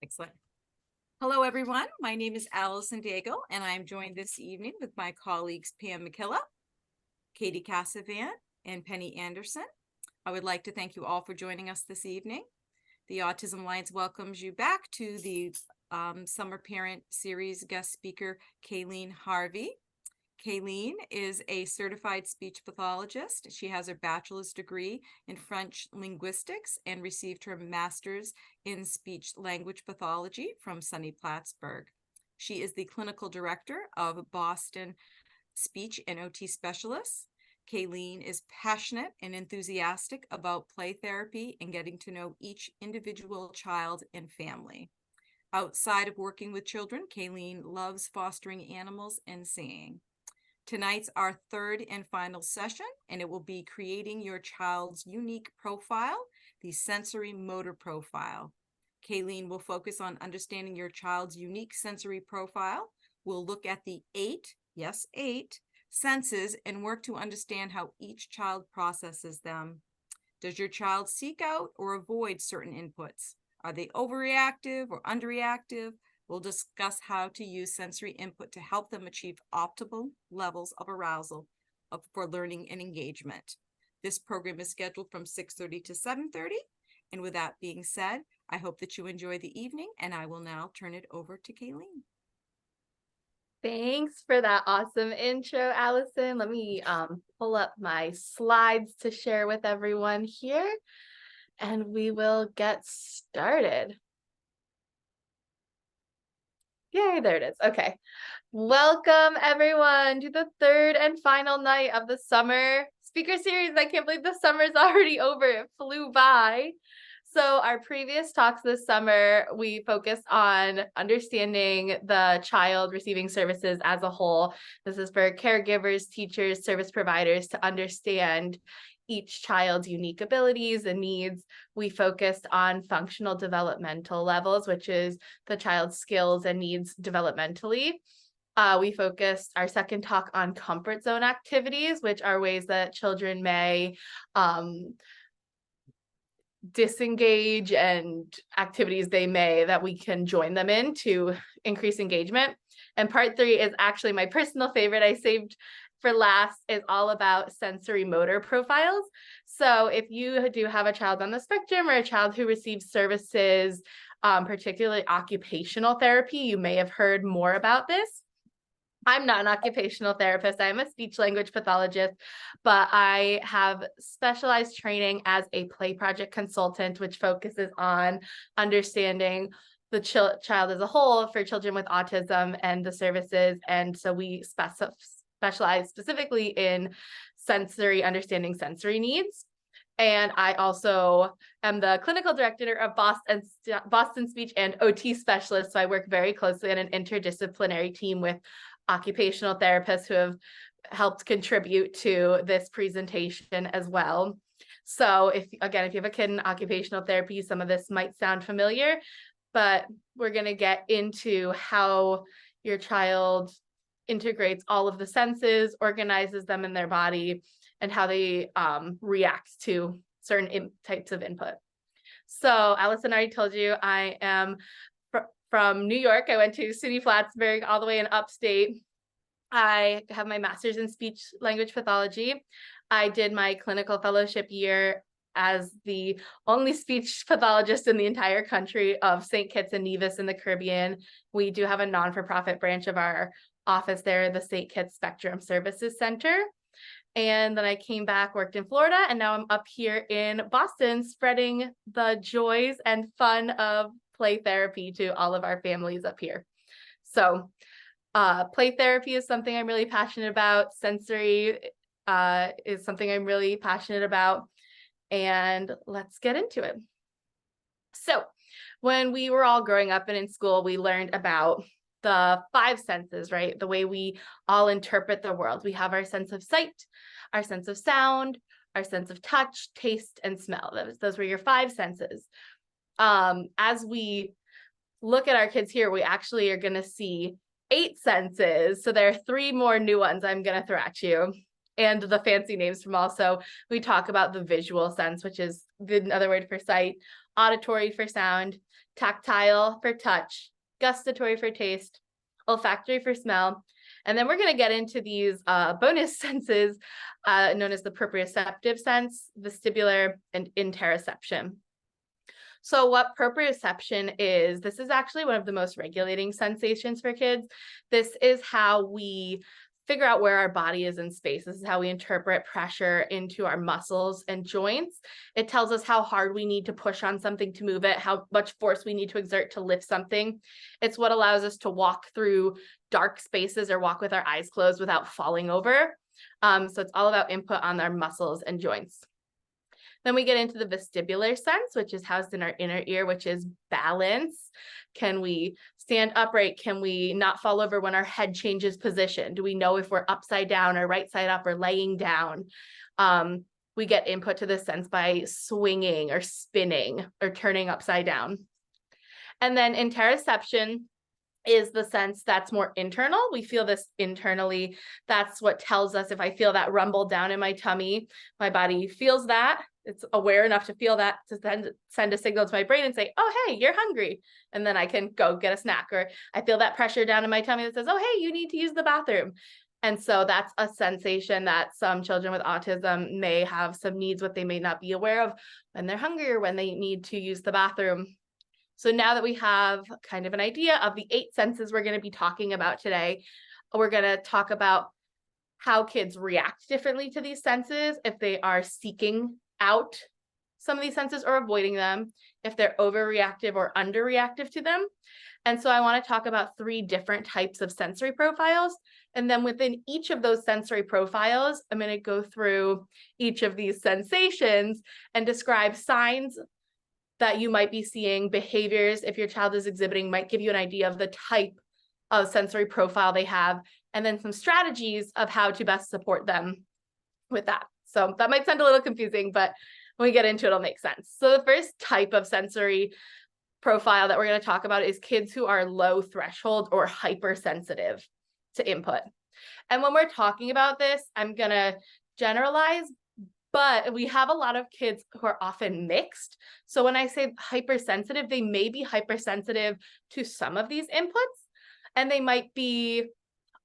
Excellent. Hello, everyone. My name is Allison Daigle, and I'm joined this evening with my colleagues Pam McKillop, Katie Casavan, and Penny Anderson. I would like to thank you all for joining us this evening. The Autism Alliance welcomes you back to the Summer Parent Series guest speaker, Kayleen Harvey. Kayleen is a certified speech pathologist. She has her bachelor's degree in French linguistics and received her master's in speech language pathology from SUNY Plattsburgh. She is the clinical director of Boston Speech and OT Specialists. Kayleen is passionate and enthusiastic about play therapy and getting to know each individual child and family. Outside of working with children, Kayleen loves fostering animals and singing. Tonight's our third and final session, and it will be creating your child's unique profile, the sensory motor profile. Kayleen will focus on understanding your child's unique sensory profile. We'll look at the eight senses and work to understand how each child processes them. Does your child seek out or avoid certain inputs? Are they overreactive or underreactive? We'll discuss how to use sensory input to help them achieve optimal levels of arousal for learning and engagement. This program is scheduled from 6:30 to 7:30. And with that being said, I hope that you enjoy the evening, and I will now turn it over to Kayleen. Thanks for that awesome intro, Allison. Let me pull up my slides to share with everyone here, and we will get started. Yay, there it is. Okay. Welcome, everyone, to the third and final night of the summer speaker series. I can't believe the summer's already over. It flew by. So our previous talks this summer, we focused on understanding the child receiving services as a whole. This is for caregivers, teachers, service providers to understand each child's unique abilities and needs. We focused on functional developmental levels, which is the child's skills and needs developmentally. We focused our second talk on comfort zone activities, which are ways that children may disengage and activities that we can join them in to increase engagement. And part 3 is actually my personal favorite. I saved for last, is all about sensory motor profiles. So if you do have a child on the spectrum or a child who receives services, particularly occupational therapy, you may have heard more about this. I'm not an occupational therapist. I'm a speech language pathologist, but I have specialized training as a play project consultant, which focuses on understanding the child as a whole for children with autism and the services. And so we specialize specifically in understanding sensory needs. And I also am the clinical director of Boston Speech and OT Specialists. So I work very closely on an interdisciplinary team with occupational therapists who have helped contribute to this presentation as well. So if you have a kid in occupational therapy, some of this might sound familiar, but we're going to get into how your child integrates all of the senses, organizes them in their body, and how they react to certain types of input. So Allison already told you I am from New York. I went to SUNY Plattsburgh all the way in upstate. I have my master's in speech language pathology. I did my clinical fellowship year as the only speech pathologist in the entire country of St. Kitts and Nevis in the Caribbean. We do have a non-for-profit branch of our office there, the St. Kitts Spectrum Services Center. And then I came back, worked in Florida, and now I'm up here in Boston spreading the joys and fun of play therapy to all of our families up here. So play therapy is something I'm really passionate about. Sensory is something I'm really passionate about. And let's get into it. So when we were all growing up and in school, we learned about the 5 senses, right? The way we all interpret the world. We have our sense of sight, our sense of sound, our sense of touch, taste, and smell. Those were your 5 senses. As we look at our kids here, we actually are going to see 8 senses. So there are 3 more new ones I'm going to throw at you. And the fancy names from also, we talk about the visual sense, which is the other word for sight, auditory for sound, tactile for touch, gustatory for taste, olfactory for smell. And then we're going to get into these bonus senses known as the proprioceptive sense, vestibular, and interoception. So what proprioception is, this is actually one of the most regulating sensations for kids. This is how we figure out where our body is in space. This is how we interpret pressure into our muscles and joints. It tells us how hard we need to push on something to move it, how much force we need to exert to lift something. It's what allows us to walk through dark spaces or walk with our eyes closed without falling over. So it's all about input on our muscles and joints. Then we get into the vestibular sense, which is housed in our inner ear, which is balance. Can we stand upright? Can we not fall over when our head changes position? Do we know if we're upside down or right side up or laying down? We get input to this sense by swinging or spinning or turning upside down. And then interoception is the sense that's more internal. We feel this internally. That's what tells us if I feel that rumble down in my tummy, my body feels that. It's aware enough to feel that to then send a signal to my brain and say, oh, hey, you're hungry. And then I can go get a snack. Or I feel that pressure down in my tummy that says, oh, hey, you need to use the bathroom. And so that's a sensation that some children with autism may have some needs, what they may not be aware of when they're hungry or when they need to use the bathroom. So now that we have kind of an idea of the 8 senses we're going to be talking about today, we're going to talk about how kids react differently to these senses, if they are seeking out some of these senses or avoiding them, if they're overreactive or underreactive to them. And so I want to talk about 3 different types of sensory profiles. And then within each of those sensory profiles, I'm going to go through each of these sensations and describe signs that you might be seeing, behaviors if your child is exhibiting might give you an idea of the type of sensory profile they have, and then some strategies of how to best support them with that. So that might sound a little confusing, but when we get into it, it'll make sense. So the first type of sensory profile that we're going to talk about is kids who are low threshold or hypersensitive to input. And when we're talking about this, I'm going to generalize, but we have a lot of kids who are often mixed. So when I say hypersensitive, they may be hypersensitive to some of these inputs, and they might be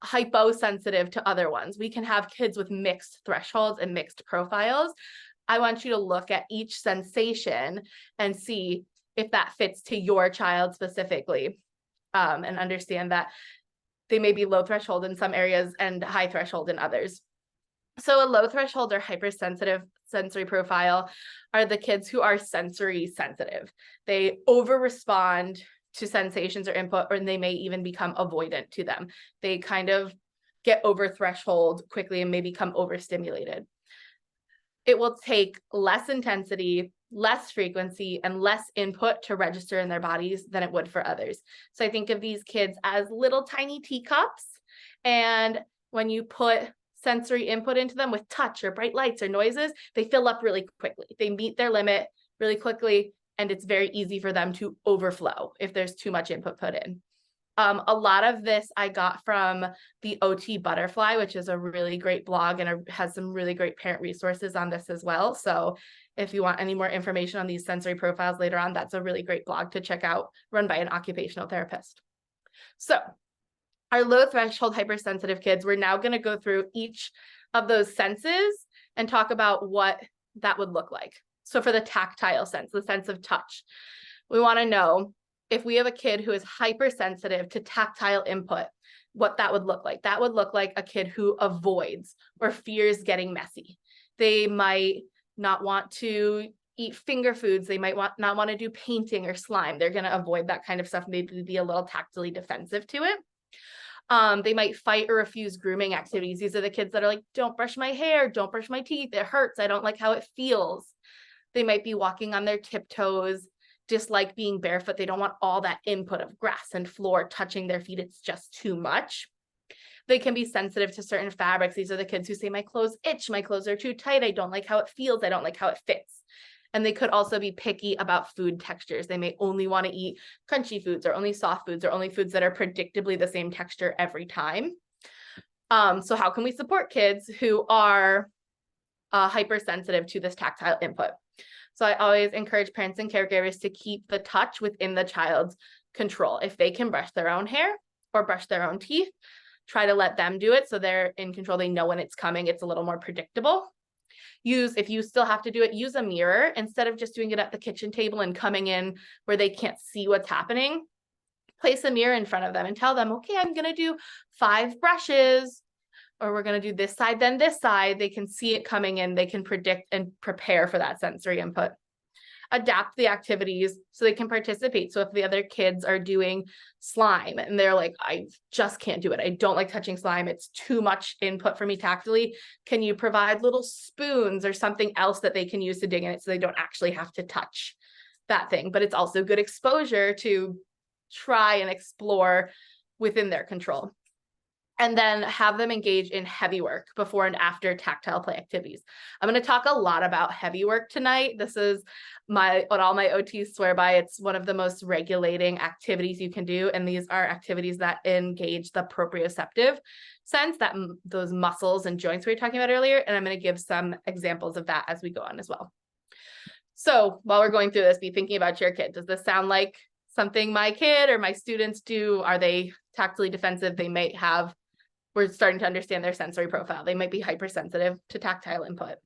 hyposensitive to other ones. We can have kids with mixed thresholds and mixed profiles. I want you to look at each sensation and see if that fits to your child specifically, and understand that they may be low threshold in some areas and high threshold in others. So a low threshold or hypersensitive sensory profile are the kids who are sensory sensitive. They over-respond to sensations or input, or they may even become avoidant to them. They kind of get over threshold quickly and may become overstimulated. It will take less intensity, less frequency, and less input to register in their bodies than it would for others. So I think of these kids as little tiny teacups, and when you put sensory input into them with touch or bright lights or noises, they fill up really quickly. They meet their limit really quickly, and it's very easy for them to overflow if there's too much input put in. A lot of this I got from the OT Butterfly, which is a really great blog and has some really great parent resources on this as well. So if you want any more information on these sensory profiles later on, that's a really great blog to check out, run by an occupational therapist. So our low threshold hypersensitive kids, we're now going to go through each of those senses and talk about what that would look like. So for the tactile sense, the sense of touch, we want to know if we have a kid who is hypersensitive to tactile input, what that would look like. That would look like a kid who avoids or fears getting messy. They might not want to eat finger foods. They might not want to do painting or slime. They're going to avoid that kind of stuff, maybe be a little tactily defensive to it. They might fight or refuse grooming activities. These are the kids that are like, don't brush my hair, don't brush my teeth, it hurts, I don't like how it feels. They might be walking on their tiptoes, dislike being barefoot. They don't want all that input of grass and floor touching their feet. It's just too much. They can be sensitive to certain fabrics. These are the kids who say, my clothes itch, my clothes are too tight, I don't like how it feels, I don't like how it fits. And they could also be picky about food textures. They may only want to eat crunchy foods or only soft foods or only foods that are predictably the same texture every time. So how can we support kids who are hypersensitive to this tactile input? So I always encourage parents and caregivers to keep the touch within the child's control. If they can brush their own hair or brush their own teeth, try to let them do it so they're in control. They know when it's coming. It's a little more predictable. If you still have to do it, use a mirror instead of just doing it at the kitchen table and coming in where they can't see what's happening. Place a mirror in front of them and tell them, okay, I'm going to do 5 brushes, or we're going to do this side, then this side. They can see it coming in. They can predict and prepare for that sensory input. Adapt the activities so they can participate. So if the other kids are doing slime and they're like, I just can't do it. I don't like touching slime. It's too much input for me tactily. Can you provide little spoons or something else that they can use to dig in it so they don't actually have to touch that thing? But it's also good exposure to try and explore within their control. And then have them engage in heavy work before and after tactile play activities. I'm going to talk a lot about heavy work tonight. This is what all my OTs swear by. It's one of the most regulating activities you can do. And these are activities that engage the proprioceptive sense, those muscles and joints we were talking about earlier. And I'm going to give some examples of that as we go on as well. So while we're going through this, be thinking about your kid. Does this sound like something my kid or my students do? Are they tactily defensive? We're starting to understand their sensory profile. They might be hypersensitive to tactile input.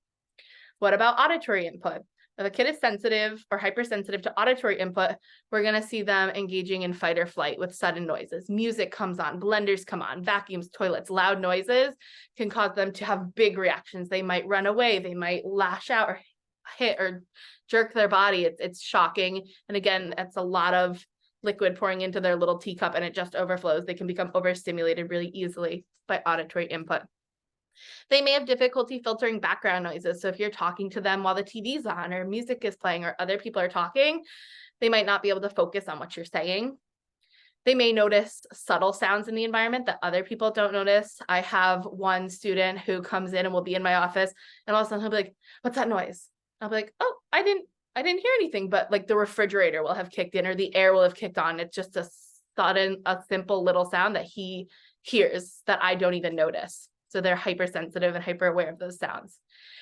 What about auditory input? If a kid is sensitive or hypersensitive to auditory input, we're going to see them engaging in fight or flight with sudden noises. Music comes on, blenders come on, vacuums, toilets, loud noises can cause them to have big reactions. They might run away. They might lash out or hit or jerk their body. It's shocking. And again, that's a lot of liquid pouring into their little teacup and it just overflows. They can become overstimulated really easily by auditory input. They may have difficulty filtering background noises. So if you're talking to them while the TV's on or music is playing or other people are talking, they might not be able to focus on what you're saying. They may notice subtle sounds in the environment that other people don't notice. I have one student who comes in and will be in my office and all of a sudden he'll be like, what's that noise? I'll be like, oh, I didn't hear anything, but like the refrigerator will have kicked in or the air will have kicked on. It's just a simple little sound that he hears that I don't even notice. So they're hypersensitive and hyper aware of those sounds.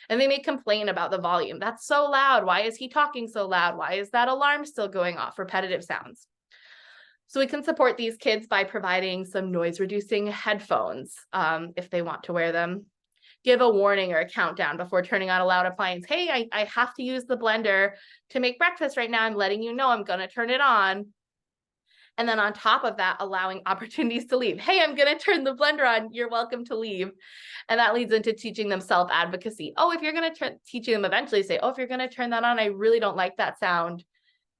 And they may complain about the volume. That's so loud. Why is he talking so loud? Why is that alarm still going off? Repetitive sounds. So we can support these kids by providing some noise reducing headphones if they want to wear them. Give a warning or a countdown before turning on a loud appliance. Hey, I have to use the blender to make breakfast right now. I'm letting you know I'm going to turn it on. And then on top of that, allowing opportunities to leave. Hey, I'm going to turn the blender on. You're welcome to leave. And that leads into teaching them self-advocacy. Oh, if you're going to teaching them eventually say, oh, if you're going to turn that on, I really don't like that sound.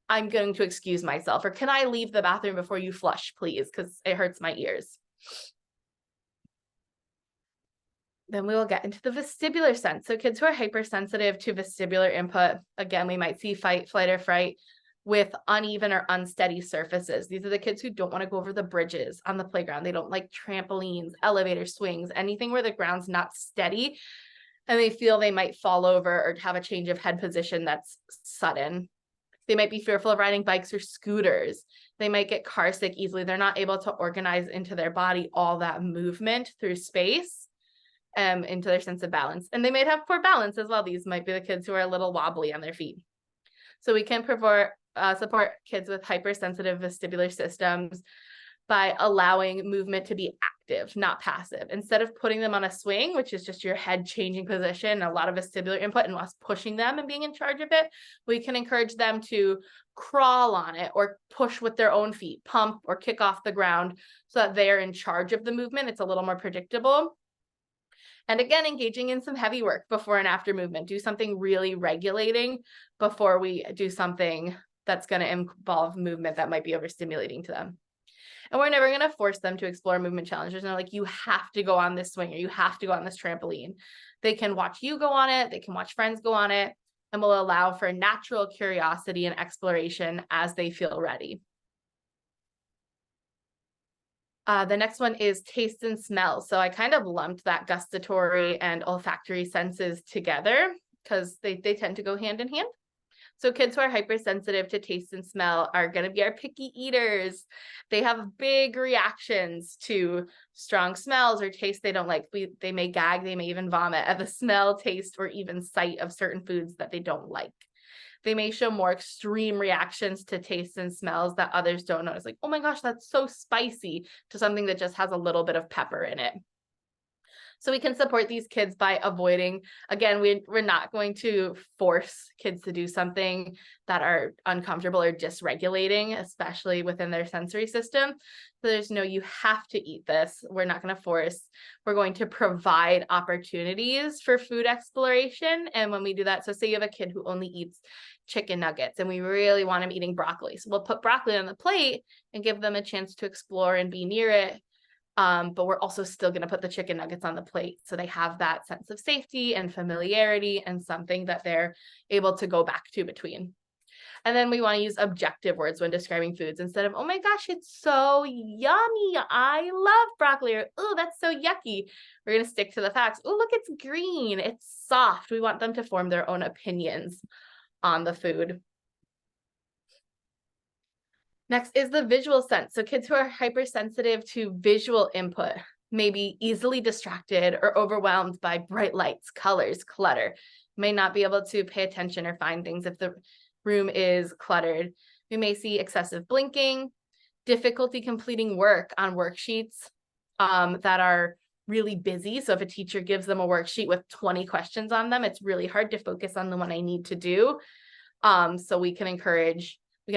I'm going to excuse myself. Or can I leave the bathroom before you flush, please? Because it hurts my ears. Then we will get into the vestibular sense. So kids who are hypersensitive to vestibular input, again, we might see fight, flight, or fright with uneven or unsteady surfaces. These are the kids who don't want to go over the bridges on the playground. They don't like trampolines, elevator swings, anything where the ground's not steady. And they feel they might fall over or have a change of head position that's sudden. They might be fearful of riding bikes or scooters. They might get car sick easily. They're not able to organize into their body all that movement through space. Into their sense of balance. And they might have poor balance as well. These might be the kids who are a little wobbly on their feet. So we can support kids with hypersensitive vestibular systems by allowing movement to be active, not passive. Instead of putting them on a swing, which is just your head changing position, a lot of vestibular input and us pushing them and being in charge of it, we can encourage them to crawl on it or push with their own feet, pump or kick off the ground so that they're in charge of the movement. It's a little more predictable. And again, engaging in some heavy work before and after movement. Do something really regulating before we do something that's going to involve movement that might be overstimulating to them. And we're never going to force them to explore movement challenges. And like, you have to go on this swing or you have to go on this trampoline. They can watch you go on it. They can watch friends go on it. And we'll allow for natural curiosity and exploration as they feel ready. The next one is taste and smell. So I kind of lumped that gustatory and olfactory senses together because they tend to go hand in hand. So kids who are hypersensitive to taste and smell are going to be our picky eaters. They have big reactions to strong smells or tastes they don't like. They may gag, they may even vomit at the smell, taste, or even sight of certain foods that they don't like. They may show more extreme reactions to tastes and smells that others don't notice. Like, oh my gosh, that's so spicy, to something that just has a little bit of pepper in it. So we can support these kids by avoiding, again, we're not going to force kids to do something that are uncomfortable or dysregulating, especially within their sensory system. So there's no, you have to eat this. We're not going to force. We're going to provide opportunities for food exploration. And when we do that, so say you have a kid who only eats chicken nuggets and we really want them eating broccoli. So we'll put broccoli on the plate and give them a chance to explore and be near it. But we're also still going to put the chicken nuggets on the plate. So they have that sense of safety and familiarity and something that they're able to go back to between. And then we want to use objective words when describing foods instead of, oh my gosh, it's so yummy. I love broccoli. Or, oh, that's so yucky. We're going to stick to the facts. Oh, look, it's green. It's soft. We want them to form their own opinions on the food. Next is the visual sense. So kids who are hypersensitive to visual input may be easily distracted or overwhelmed by bright lights, colors, clutter, may not be able to pay attention or find things if the room is cluttered. We may see excessive blinking, difficulty completing work on worksheets that are really busy. So if a teacher gives them a worksheet with 20 questions on them, it's really hard to focus on the one I need to do. So we can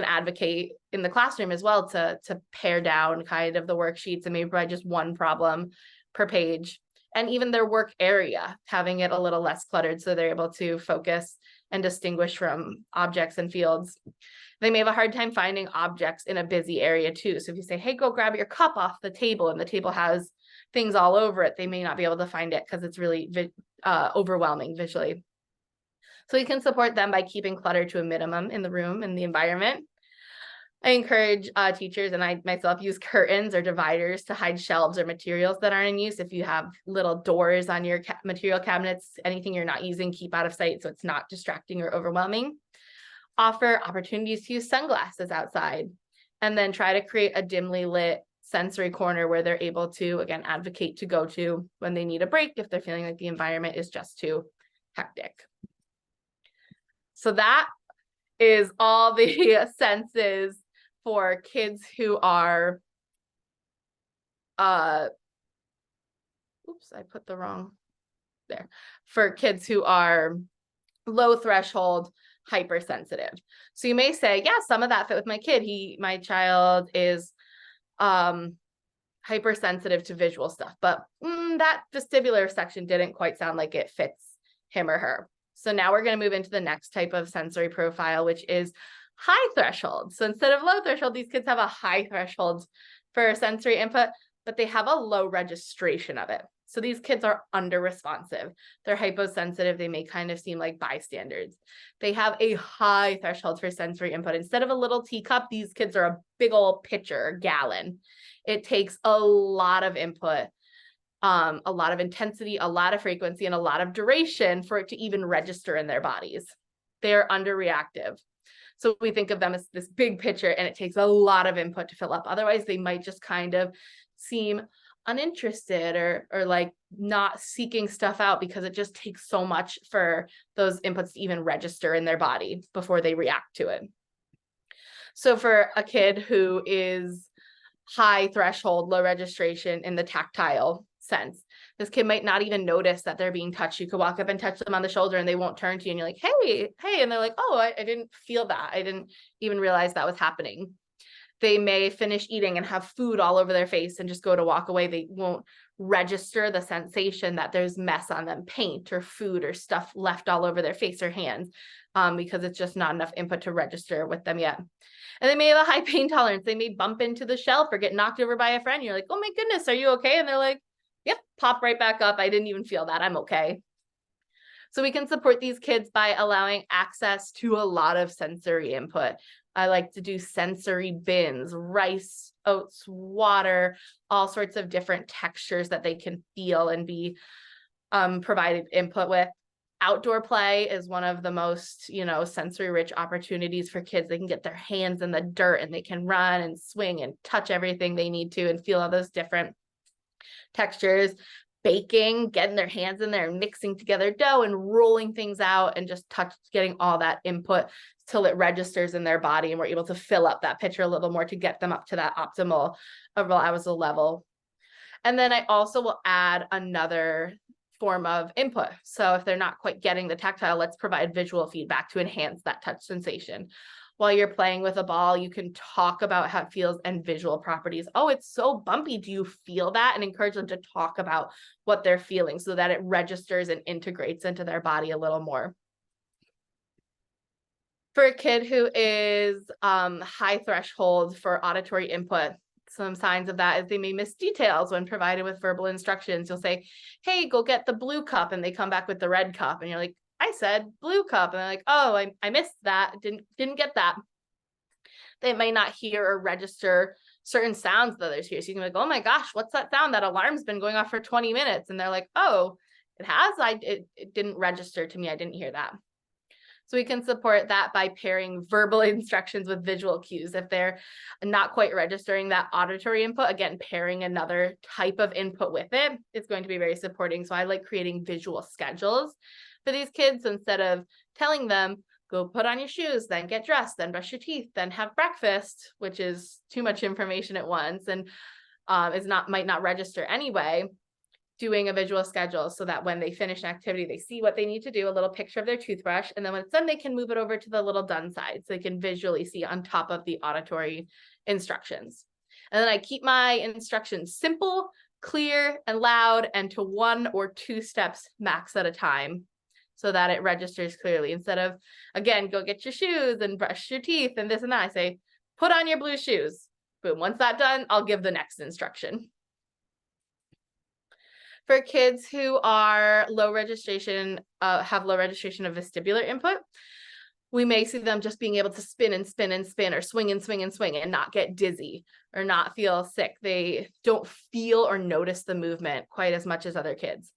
advocate in the classroom as well to pare down kind of the worksheets and maybe provide just one problem per page. And even their work area, having it a little less cluttered so they're able to focus and distinguish from objects and fields. They may have a hard time finding objects in a busy area too. So if you say, hey, go grab your cup off the table and the table has things all over it, they may not be able to find it because it's really overwhelming visually. So we can support them by keeping clutter to a minimum in the room and the environment. I encourage teachers, and I myself use curtains or dividers to hide shelves or materials that aren't in use. If you have little doors on your material cabinets, anything you're not using, keep out of sight so it's not distracting or overwhelming. Offer opportunities to use sunglasses outside, and then try to create a dimly lit sensory corner where they're able to, again, advocate to go to when they need a break if they're feeling like the environment is just too hectic. So that is all the senses for kids who are, oops, I put the wrong there, for kids who are low threshold hypersensitive. So you may say, yeah, some of that fit with my kid. My child is hypersensitive to visual stuff, but that vestibular section didn't quite sound like it fits him or her. So now we're going to move into the next type of sensory profile, which is high threshold. So instead of low threshold, these kids have a high threshold for sensory input, but they have a low registration of it. So these kids are under responsive. They're hyposensitive. They may kind of seem like bystanders. They have a high threshold for sensory input. Instead of a little teacup, these kids are a big old pitcher, a gallon. It takes a lot of input, a lot of intensity, a lot of frequency, and a lot of duration for it to even register in their bodies. They're underreactive. So we think of them as this big pitcher, and it takes a lot of input to fill up. Otherwise, they might just kind of seem uninterested or like not seeking stuff out because it just takes so much for those inputs to even register in their body before they react to it. So for a kid who is high threshold, low registration in the tactile sense, this kid might not even notice that they're being touched. You could walk up and touch them on the shoulder and they won't turn to you and you're like, hey, and they're like, oh, I didn't feel that. I didn't even realize that was happening. They may finish eating and have food all over their face and just go to walk away. They won't register the sensation that there's mess on them, paint or food or stuff left all over their face or hands, because it's just not enough input to register with them yet. And they may have a high pain tolerance. They may bump into the shelf or get knocked over by a friend. You're like, oh my goodness, are you okay? And they're like, yep, pop right back up. I didn't even feel that. I'm okay. So we can support these kids by allowing access to a lot of sensory input. I like to do sensory bins, rice, oats, water, all sorts of different textures that they can feel and be provided input with. Outdoor play is one of the most, sensory rich opportunities for kids. They can get their hands in the dirt and they can run and swing and touch everything they need to and feel all those different textures. baking, getting their hands in there and mixing together dough and rolling things out and just getting all that input till it registers in their body and we're able to fill up that pitcher a little more to get them up to that optimal arousal level. And then I also will add another form of input. So if they're not quite getting the tactile, let's provide visual feedback to enhance that touch sensation. While you're playing with a ball, you can talk about how it feels and visual properties. Oh, it's so bumpy. Do you feel that? And encourage them to talk about what they're feeling so that it registers and integrates into their body a little more. For a kid who is high threshold for auditory input, some signs of that is they may miss details when provided with verbal instructions. You'll say, hey, go get the blue cup. And they come back with the red cup. And you're like, I said blue cup. And they're like, oh, I missed that. Didn't get that. They may not hear or register certain sounds that others hear. So you can be like, oh my gosh, what's that sound? That alarm's been going off for 20 minutes. And they're like, oh, it has? It didn't register to me. I didn't hear that. So we can support that by pairing verbal instructions with visual cues. If they're not quite registering that auditory input, again, pairing another type of input with it is going to be very supporting. So I like creating visual schedules for these kids instead of telling them, go put on your shoes, then get dressed, then brush your teeth, then have breakfast, which is too much information at once and might not register anyway. Doing a visual schedule so that when they finish an activity, they see what they need to do, a little picture of their toothbrush, and then when it's done, they can move it over to the little done side so they can visually see on top of the auditory instructions. And then I keep my instructions simple, clear, and loud, and to 1 or 2 steps max at a time so that it registers clearly. Instead of, again, go get your shoes and brush your teeth and this and that, I say, put on your blue shoes. Boom, once that's done, I'll give the next instruction. For kids who are have low registration of vestibular input, we may see them just being able to spin and spin and spin or swing and swing and swing and not get dizzy or not feel sick. They don't feel or notice the movement quite as much as other kids.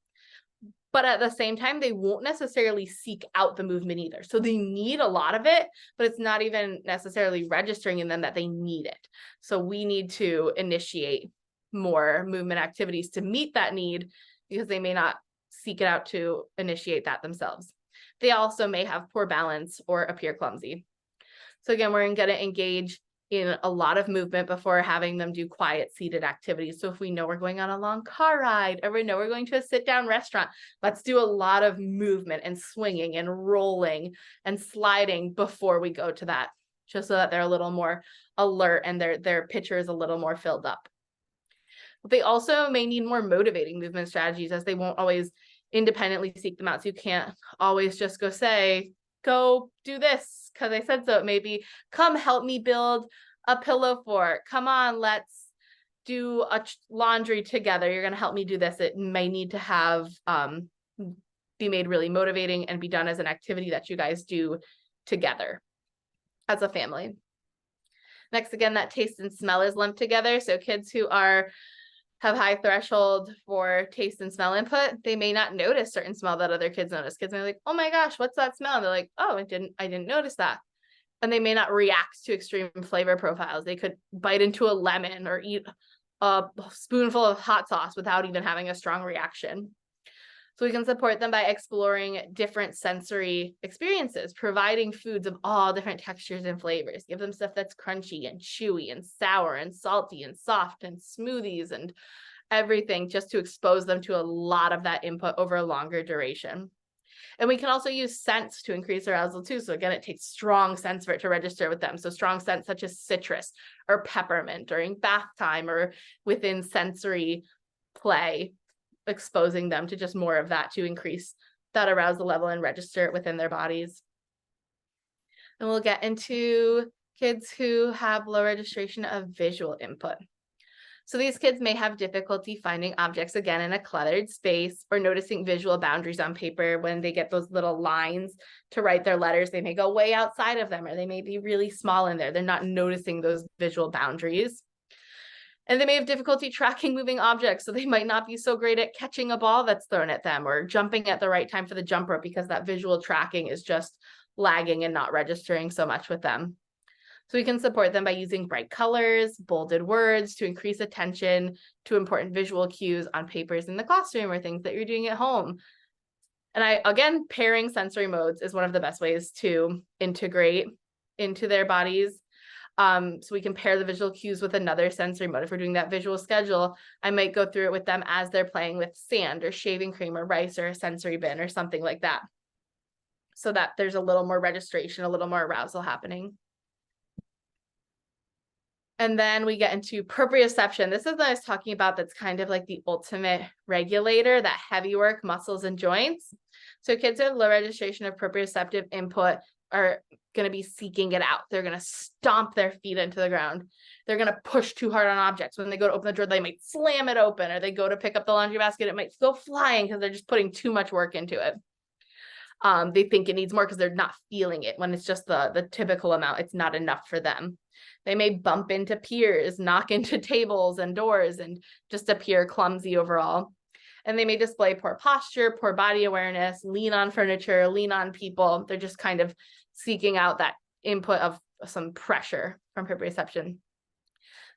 But at the same time, they won't necessarily seek out the movement either. So they need a lot of it, but it's not even necessarily registering in them that they need it. So we need to initiate more movement activities to meet that need because they may not seek it out to initiate that themselves. They also may have poor balance or appear clumsy. So again, we're going to engage in a lot of movement before having them do quiet seated activities. So if we know we're going on a long car ride or we know we're going to a sit down restaurant, let's do a lot of movement and swinging and rolling and sliding before we go to that, just so that they're a little more alert and their pitcher is a little more filled up. They also may need more motivating movement strategies as they won't always independently seek them out. So you can't always just go do this because I said so. It may be, come help me build a pillow fort. Come on, let's do a laundry together. You're going to help me do this. It may need to have be made really motivating and be done as an activity that you guys do together as a family. Next, again, that taste and smell is lumped together. So kids who have high threshold for taste and smell input, they may not notice certain smell that other kids notice. Kids may be like, oh my gosh, what's that smell? And they're like, oh, I didn't notice that. And they may not react to extreme flavor profiles. They could bite into a lemon or eat a spoonful of hot sauce without even having a strong reaction. So we can support them by exploring different sensory experiences, providing foods of all different textures and flavors. Give them stuff that's crunchy and chewy and sour and salty and soft and smoothies and everything, just to expose them to a lot of that input over a longer duration. And we can also use scents to increase arousal too. So again, it takes strong scents for it to register with them. So strong scents such as citrus or peppermint during bath time or within sensory play, exposing them to just more of that to increase that arousal level and register it within their bodies. And we'll get into kids who have low registration of visual input. So these kids may have difficulty finding objects again in a cluttered space or noticing visual boundaries on paper. When they get those little lines to write their letters, they may go way outside of them or they may be really small in there. They're not noticing those visual boundaries. And they may have difficulty tracking moving objects, so they might not be so great at catching a ball that's thrown at them or jumping at the right time for the jump rope because that visual tracking is just lagging and not registering so much with them. So we can support them by using bright colors, bolded words to increase attention to important visual cues on papers in the classroom or things that you're doing at home. And again, pairing sensory modes is one of the best ways to integrate into their bodies. So we can pair the visual cues with another sensory mode. If we're doing that visual schedule, I might go through it with them as they're playing with sand or shaving cream or rice or a sensory bin or something like that, so that there's a little more registration, a little more arousal happening. And then we get into proprioception. This is what I was talking about. That's kind of like the ultimate regulator, that heavy work, muscles and joints. So kids with low registration of proprioceptive input are going to be seeking it out. They're going to stomp their feet into the ground. They're going to push too hard on objects. When they go to open the door, they might slam it open, or they go to pick up the laundry basket, it might go flying because they're just putting too much work into it. They think it needs more because they're not feeling it. When it's just the typical amount, it's not enough for them. They may bump into peers, knock into tables and doors, and just appear clumsy overall. And they may display poor posture, poor body awareness, lean on furniture, lean on people. They're just kind of seeking out that input of some pressure from proprioception.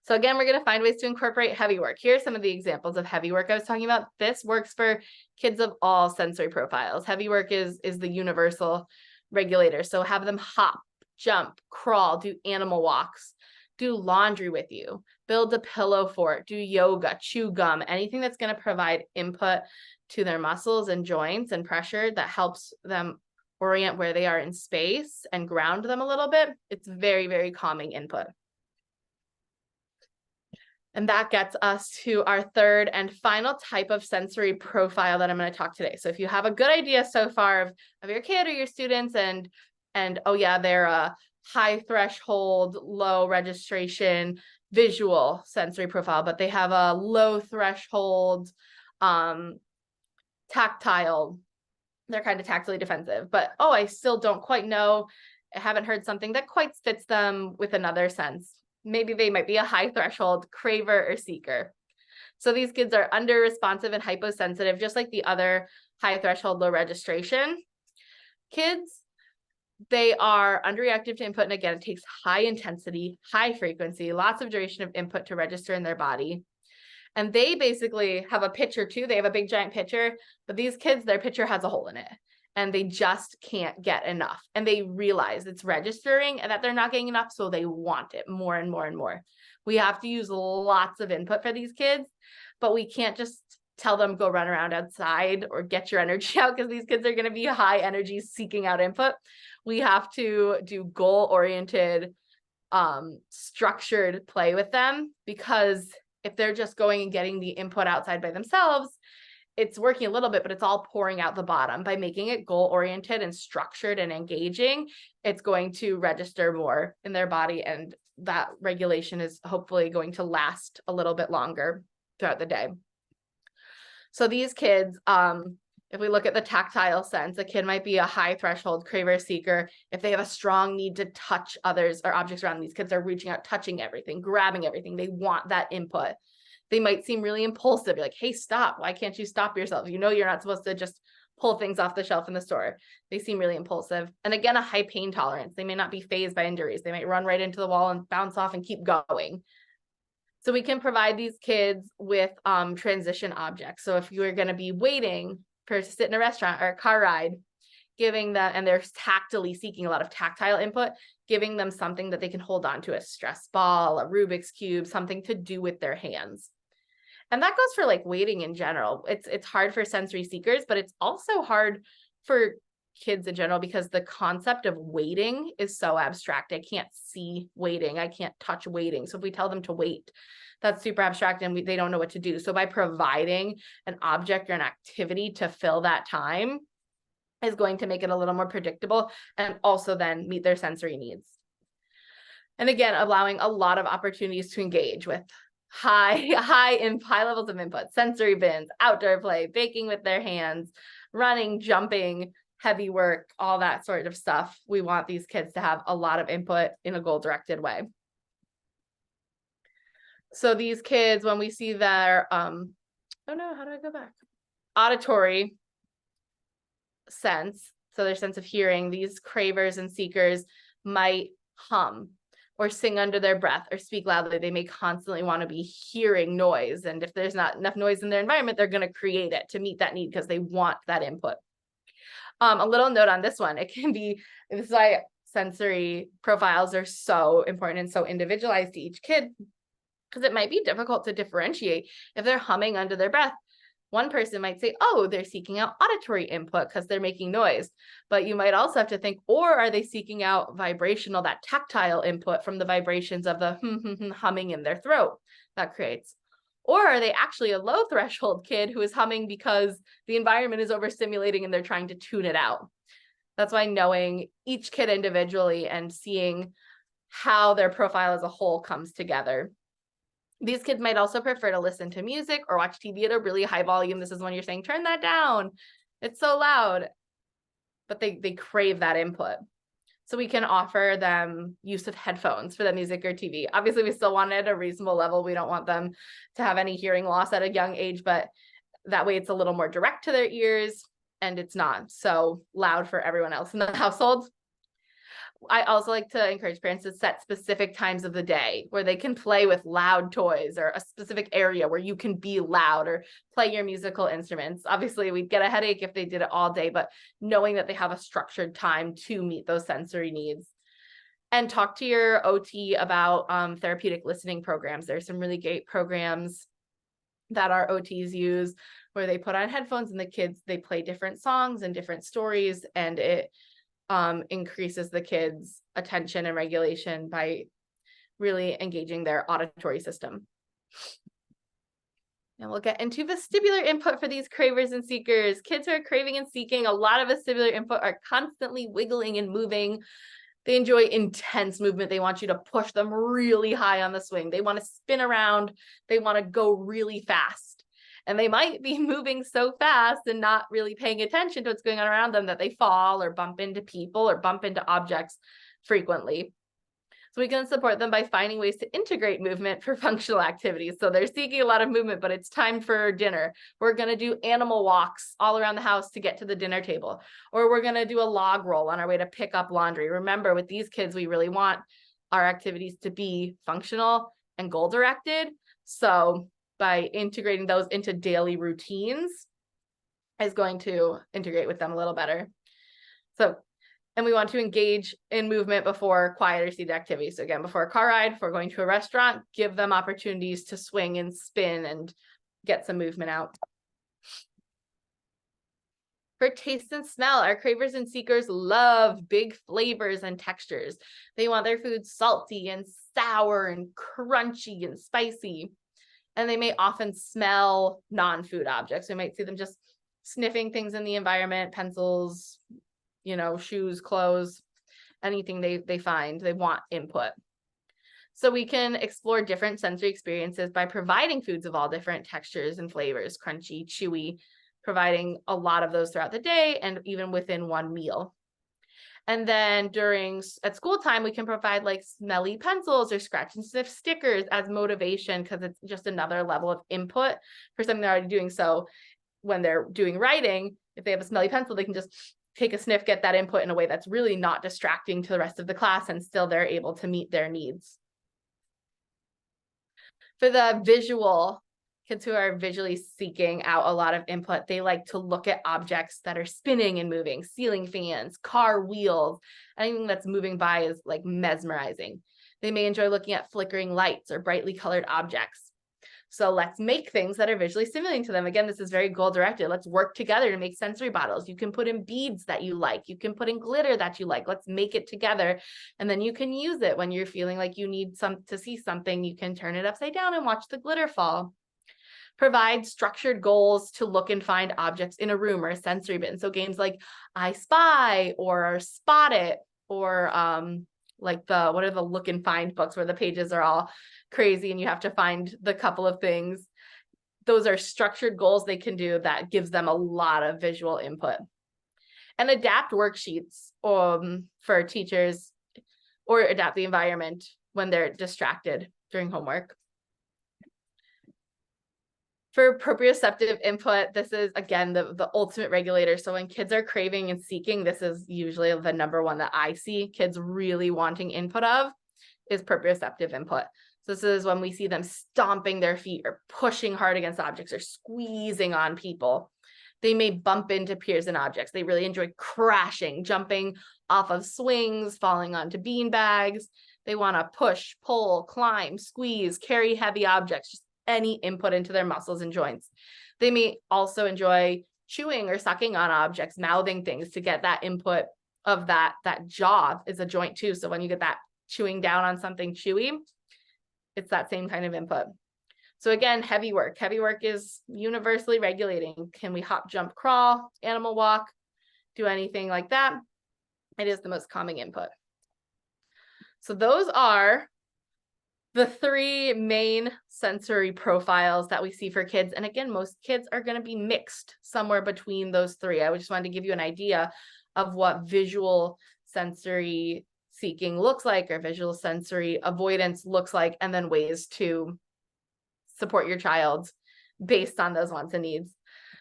So again, we're going to find ways to incorporate heavy work. Here are some of the examples of heavy work I was talking about. This works for kids of all sensory profiles. Heavy work is the universal regulator. So have them hop, jump, crawl, do animal walks, do laundry with you, build a pillow fort, do yoga, chew gum, anything that's going to provide input to their muscles and joints and pressure that helps them orient where they are in space and ground them a little bit. It's very, very calming input. And that gets us to our third and final type of sensory profile that I'm going to talk today. So if you have a good idea so far of your kid or your students and oh yeah, they're a high threshold, low registration, visual sensory profile, but they have a low threshold, tactile, they're kind of tactily defensive, but oh, I still don't quite know, I haven't heard something that quite fits them with another sense. Maybe they might be a high threshold craver or seeker. So these kids are under responsive and hyposensitive, just like the other high threshold, low registration kids. They are underreactive to input. And again, it takes high intensity, high frequency, lots of duration of input to register in their body. And they basically have a pitcher too. They have a big giant pitcher, but these kids, their pitcher has a hole in it and they just can't get enough. And they realize it's registering and that they're not getting enough. So they want it more and more and more. We have to use lots of input for these kids, but we can't just tell them go run around outside or get your energy out, because these kids are going to be high energy seeking out input. We have to do goal-oriented, structured play with them, because if they're just going and getting the input outside by themselves, it's working a little bit, but it's all pouring out the bottom. By making it goal-oriented and structured and engaging, it's going to register more in their body, and that regulation is hopefully going to last a little bit longer throughout the day. So these kids, if we look at the tactile sense, a kid might be a high threshold craver seeker if they have a strong need to touch others or objects around. These kids are reaching out, touching everything, grabbing everything. They want that input. They might seem really impulsive. You're like, hey, stop. Why can't you stop yourself? You know, you're not supposed to just pull things off the shelf in the store. They seem really impulsive. And again, a high pain tolerance. They may not be fazed by injuries. They might run right into the wall and bounce off and keep going. So we can provide these kids with transition objects. So if you are going to be waiting to sit in a restaurant or a car ride, giving them, and they're tactily seeking a lot of tactile input, giving them something that they can hold on to, a stress ball, a Rubik's Cube, something to do with their hands. And that goes for like waiting in general. It's hard for sensory seekers, but it's also hard for kids in general, because the concept of waiting is so abstract. I can't see waiting. I can't touch waiting. So if we tell them to wait, that's super abstract and they don't know what to do. So by providing an object or an activity to fill that time is going to make it a little more predictable and also then meet their sensory needs. And again, allowing a lot of opportunities to engage with high levels of input, sensory bins, outdoor play, baking with their hands, running, jumping, heavy work, all that sort of stuff. We want these kids to have a lot of input in a goal-directed way. So these kids, when we see their, oh no, how do I go back? Auditory sense, so their sense of hearing, these cravers and seekers might hum. or sing under their breath or speak loudly. They may constantly want to be hearing noise. And if there's not enough noise in their environment, they're going to create it to meet that need because they want that input. A little note on this one, this is why sensory profiles are so important and so individualized to each kid, because it might be difficult to differentiate if they're humming under their breath. One person might say, oh, they're seeking out auditory input because they're making noise. But you might also have to think, or are they seeking out vibrational, that tactile input from the vibrations of the humming in their throat that creates? Or are they actually a low threshold kid who is humming because the environment is overstimulating and they're trying to tune it out? That's why knowing each kid individually and seeing how their profile as a whole comes together. These kids might also prefer to listen to music or watch TV at a really high volume. This is when you're saying, turn that down. It's so loud. But they crave that input. So we can offer them use of headphones for the music or TV. Obviously, we still want it at a reasonable level. We don't want them to have any hearing loss at a young age, but that way it's a little more direct to their ears and it's not so loud for everyone else in the household. I also like to encourage parents to set specific times of the day where they can play with loud toys, or a specific area where you can be loud or play your musical instruments. Obviously, we'd get a headache if they did it all day, but knowing that they have a structured time to meet those sensory needs. And talk to your OT about therapeutic listening programs. There's some really great programs that our OTs use where they put on headphones and the kids, they play different songs and different stories, and it increases the kids' attention and regulation by really engaging their auditory system. And we'll get into vestibular input for these cravers and seekers. Kids who are craving and seeking a lot of vestibular input are constantly wiggling and moving. They enjoy intense movement. They want you to push them really high on the swing. They want to spin around. They want to go really fast. And they might be moving so fast and not really paying attention to what's going on around them that they fall or bump into people or bump into objects frequently. So we can support them by finding ways to integrate movement for functional activities. So they're seeking a lot of movement, but it's time for dinner. We're going to do animal walks all around the house to get to the dinner table. Or we're going to do a log roll on our way to pick up laundry. Remember, with these kids, we really want our activities to be functional and goal-directed. So by integrating those into daily routines is going to integrate with them a little better. So, and we want to engage in movement before quieter seated activities. So again, before a car ride, before going to a restaurant, give them opportunities to swing and spin and get some movement out. For taste and smell, our cravers and seekers love big flavors and textures. They want their food salty and sour and crunchy and spicy. And they may often smell non-food objects. We might see them just sniffing things in the environment, pencils, shoes, clothes, anything they find. They want input. So we can explore different sensory experiences by providing foods of all different textures and flavors, crunchy, chewy, providing a lot of those throughout the day and even within one meal. And then at school time, we can provide like smelly pencils or scratch and sniff stickers as motivation, because it's just another level of input for something they're already doing. So when they're doing writing, if they have a smelly pencil, they can just take a sniff, get that input in a way that's really not distracting to the rest of the class, and still they're able to meet their needs. For the visual, kids who are visually seeking out a lot of input, they like to look at objects that are spinning and moving, ceiling fans, car wheels, anything that's moving by is like mesmerizing. They may enjoy looking at flickering lights or brightly colored objects. So let's make things that are visually stimulating to them. Again, this is very goal directed. Let's work together to make sensory bottles. You can put in beads that you like. You can put in glitter that you like. Let's make it together. And then you can use it when you're feeling like you need to see something. You can turn it upside down and watch the glitter fall. Provide structured goals to look and find objects in a room or a sensory bin. So games like I Spy or Spot It, or like what are the look and find books where the pages are all crazy and you have to find the couple of things. Those are structured goals they can do that gives them a lot of visual input. And adapt worksheets for teachers, or adapt the environment when they're distracted during homework. For proprioceptive input, this is, again, the ultimate regulator. So when kids are craving and seeking, this is usually the number one that I see kids really wanting input of, is proprioceptive input. So this is when we see them stomping their feet or pushing hard against objects or squeezing on people. They may bump into peers and objects. They really enjoy crashing, jumping off of swings, falling onto bean bags. They want to push, pull, climb, squeeze, carry heavy objects, just any input into their muscles and joints. They may also enjoy chewing or sucking on objects, mouthing things to get that input of that jaw is a joint too. So when you get that chewing down on something chewy, it's that same kind of input. So again, heavy work. Heavy work is universally regulating. Can we hop, jump, crawl, animal walk, do anything like that? It is the most common input. So those are the three main sensory profiles that we see for kids. And again, most kids are going to be mixed somewhere between those three. I just wanted to give you an idea of what visual sensory seeking looks like, or visual sensory avoidance looks like, and then ways to support your child based on those wants and needs.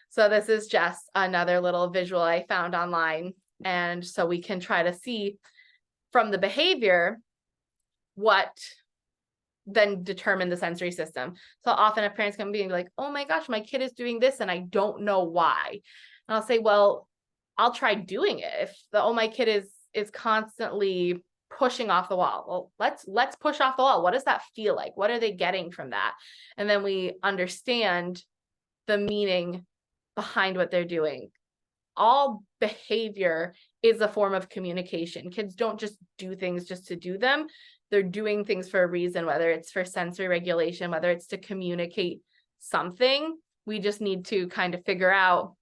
So this is just another little visual I found online. And so we can try to see from the behavior what then determine the sensory system. So often if parents come be like, oh my gosh, my kid is doing this and I don't know why. And I'll say, well, I'll try doing it. If my kid is constantly pushing off the wall, well, let's push off the wall. What does that feel like? What are they getting from that? And then we understand the meaning behind what they're doing. All behavior is a form of communication. Kids don't just do things just to do them. They're doing things for a reason, whether it's for sensory regulation, whether it's to communicate something. We just need to kind of figure out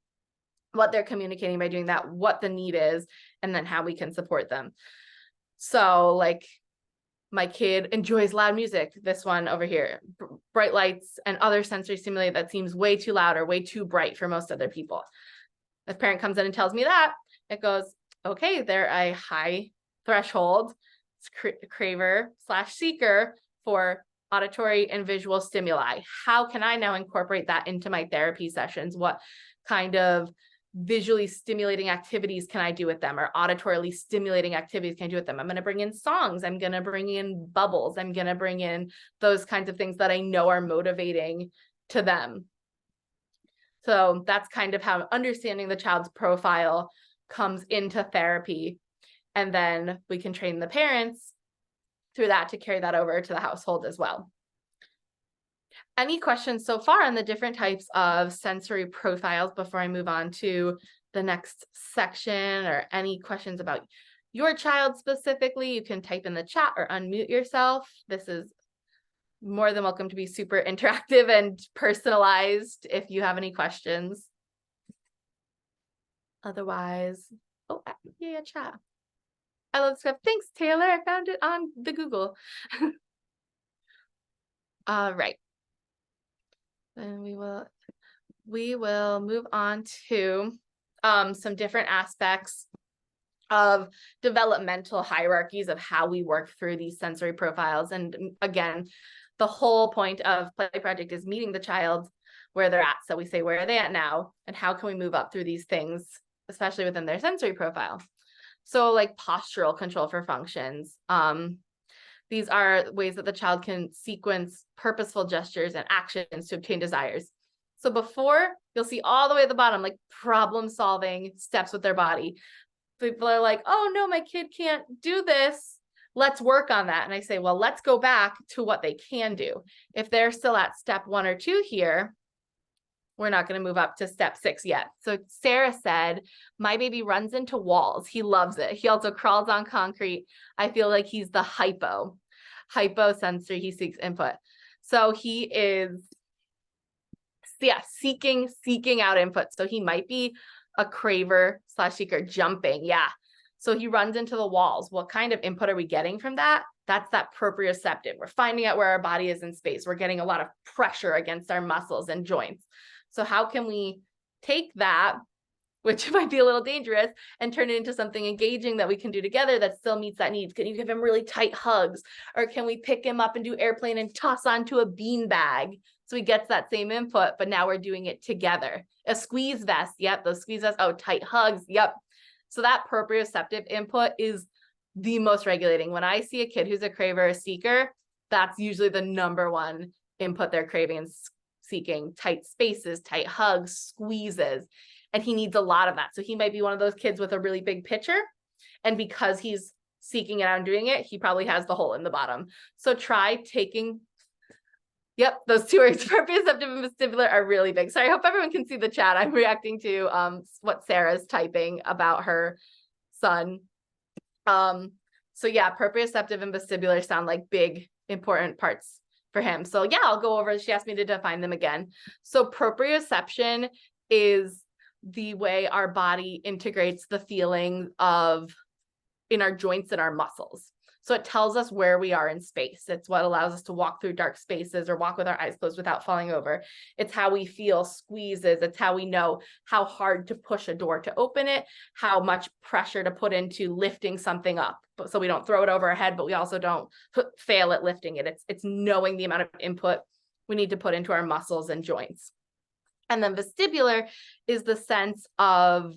what they're communicating by doing that, what the need is, and then how we can support them. So like my kid enjoys loud music. This one over here, bright lights and other sensory stimuli that seems way too loud or way too bright for most other people. If parent comes in and tells me that, it goes, okay, they're a high threshold craver/seeker for auditory and visual stimuli. How can I now incorporate that into my therapy sessions? What kind of visually stimulating activities can I do with them, or auditorily stimulating activities can I do with them? I'm going to bring in songs. I'm going to bring in bubbles. I'm going to bring in those kinds of things that I know are motivating to them. So that's kind of how understanding the child's profile comes into therapy. And then we can train the parents through that to carry that over to the household as well. Any questions so far on the different types of sensory profiles before I move on to the next section, or any questions about your child specifically? You can type in the chat or unmute yourself. This is more than welcome to be super interactive and personalized if you have any questions. Otherwise, oh, yeah, chat. I love stuff. Thanks, Taylor. I found it on the Google. All right. Then we will move on to some different aspects of developmental hierarchies of how we work through these sensory profiles. And again, the whole point of Play Project is meeting the child where they're at. So we say, where are they at now? And how can we move up through these things, especially within their sensory profile? So like postural control for functions. These are ways that the child can sequence purposeful gestures and actions to obtain desires. So before, you'll see all the way at the bottom, like problem solving steps with their body. People are like, oh no, my kid can't do this. Let's work on that. And I say, well, let's go back to what they can do. If they're still at step 1 or 2 here, we're not going to move up to step 6 yet. So Sarah said, my baby runs into walls. He loves it. He also crawls on concrete. I feel like he's the hyposensory. He seeks input. So he is, seeking out input. So he might be a craver/seeker, jumping. Yeah. So he runs into the walls. What kind of input are we getting from that? That's that proprioceptive. We're finding out where our body is in space. We're getting a lot of pressure against our muscles and joints. So how can we take that, which might be a little dangerous, and turn it into something engaging that we can do together that still meets that need? Can you give him really tight hugs? Or can we pick him up and do airplane and toss onto a bean bag so he gets that same input, but now we're doing it together? A squeeze vest. Yep, those squeeze vests. Oh, tight hugs. Yep. So that proprioceptive input is the most regulating. When I see a kid who's a craver, a seeker, that's usually the number one input they're craving and seeking: tight spaces, tight hugs, squeezes. And he needs a lot of that. So he might be one of those kids with a really big pitcher. And because he's seeking it out and doing it, he probably has the hole in the bottom. So try taking, yep, those two words, proprioceptive and vestibular, are really big. Sorry, I hope everyone can see the chat. I'm reacting to what Sarah's typing about her son. So yeah, proprioceptive and vestibular sound like big, important parts for him. So yeah, I'll go over, she asked me to define them again. So proprioception is the way our body integrates the feeling of in our joints and our muscles. So it tells us where we are in space. It's what allows us to walk through dark spaces or walk with our eyes closed without falling over. It's how we feel squeezes. It's how we know how hard to push a door to open it, how much pressure to put into lifting something up, so we don't throw it over our head, but we also don't fail at lifting it. It's knowing the amount of input we need to put into our muscles and joints. And then vestibular is the sense of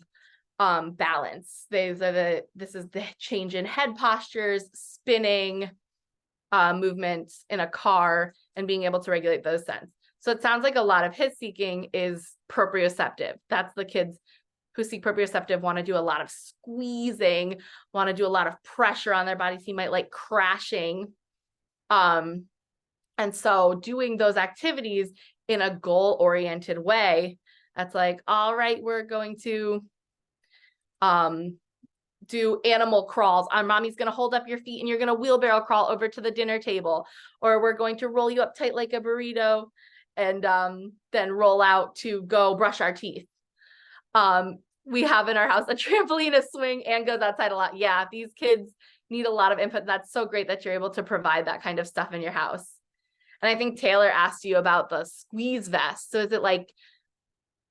balance. This is the change in head postures, spinning, movements in a car, and being able to regulate those senses. So it sounds like a lot of his seeking is proprioceptive. That's the kids who seek proprioceptive want to do a lot of squeezing, want to do a lot of pressure on their bodies. He might like crashing. And so doing those activities in a goal-oriented way, that's like, all right, we're going to do animal crawls. Our mommy's going to hold up your feet and you're going to wheelbarrow crawl over to the dinner table, or we're going to roll you up tight like a burrito and then roll out to go brush our teeth. We have in our house a trampoline, a swing, and goes outside a lot. Yeah, these kids need a lot of input. That's so great that you're able to provide that kind of stuff in your house. And I think Taylor asked you about the squeeze vest. So is it like,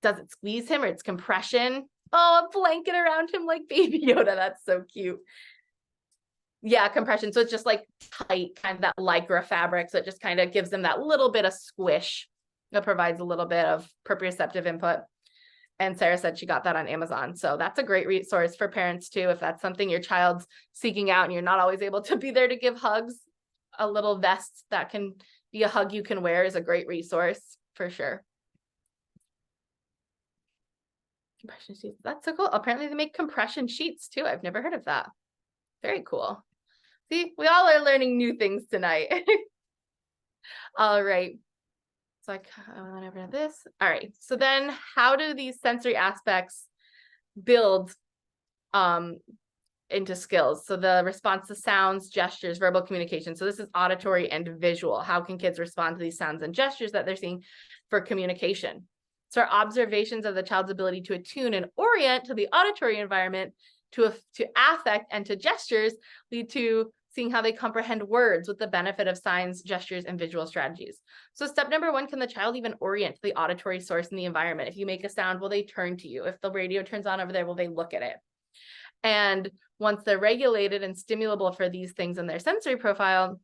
does it squeeze him, or it's compression? Oh, a blanket around him like Baby Yoda. That's so cute. Yeah, compression. So it's just like tight, kind of that lycra fabric. So it just kind of gives them that little bit of squish that provides a little bit of proprioceptive input. And Sarah said she got that on Amazon. So that's a great resource for parents too. If that's something your child's seeking out and you're not always able to be there to give hugs, a little vest that can be a hug you can wear is a great resource for sure. Compression sheets. That's so cool. Apparently they make compression sheets too. I've never heard of that. Very cool. See, we all are learning new things tonight. All right. So I went over to this. All right. So then how do these sensory aspects build into skills? So the response to sounds, gestures, verbal communication. So this is auditory and visual. How can kids respond to these sounds and gestures that they're seeing for communication? So our observations of the child's ability to attune and orient to the auditory environment, to affect and to gestures, lead to seeing how they comprehend words with the benefit of signs, gestures, and visual strategies. So step number one, can the child even orient to the auditory source in the environment? If you make a sound, will they turn to you? If the radio turns on over there, will they look at it? And once they're regulated and stimulable for these things in their sensory profile,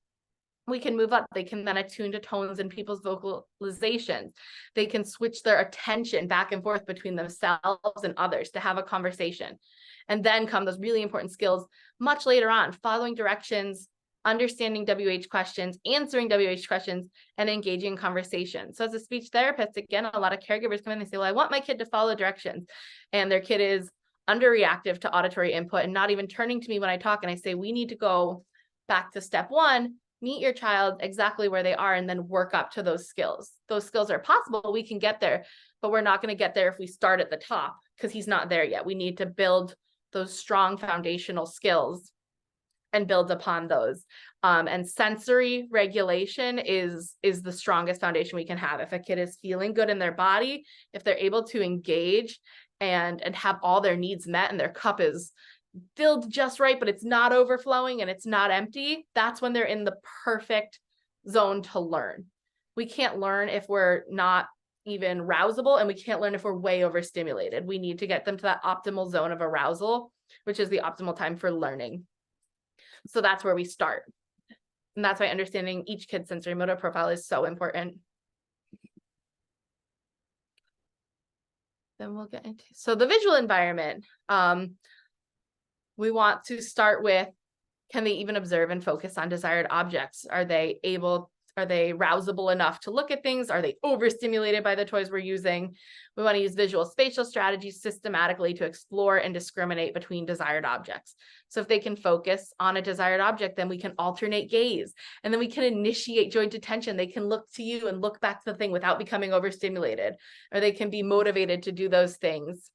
we can move up. They can then attune to tones in people's vocalizations. They can switch their attention back and forth between themselves and others to have a conversation. And then come those really important skills much later on: following directions, understanding WH questions, answering WH questions, and engaging in conversation. So as a speech therapist, again, a lot of caregivers come in and say, well, I want my kid to follow directions. And their kid is underreactive to auditory input and not even turning to me when I talk. And I say, we need to go back to step one, meet your child exactly where they are, and then work up to those skills. Those skills are possible. We can get there, but we're not going to get there if we start at the top, because he's not there yet. We need to build those strong foundational skills and build upon those. And sensory regulation is the strongest foundation we can have. If a kid is feeling good in their body, if they're able to engage and have all their needs met, and their cup is filled just right, but it's not overflowing and it's not empty, that's when they're in the perfect zone to learn. We can't learn if we're not even rousable, and we can't learn if we're way overstimulated. We need to get them to that optimal zone of arousal, which is the optimal time for learning. So that's where we start. And that's why understanding each kid's sensory motor profile is so important. Then we'll get into, so the visual environment. We want to start with Can they even observe and focus on desired objects? Are they rousable enough to look at things? Are they overstimulated by the toys we're using? We want to use visual spatial strategies systematically to explore and discriminate between desired objects. So if they can focus on a desired object, then we can alternate gaze, and then we can initiate joint attention. They can look to you and look back to the thing without becoming overstimulated, or they can be motivated to do those things.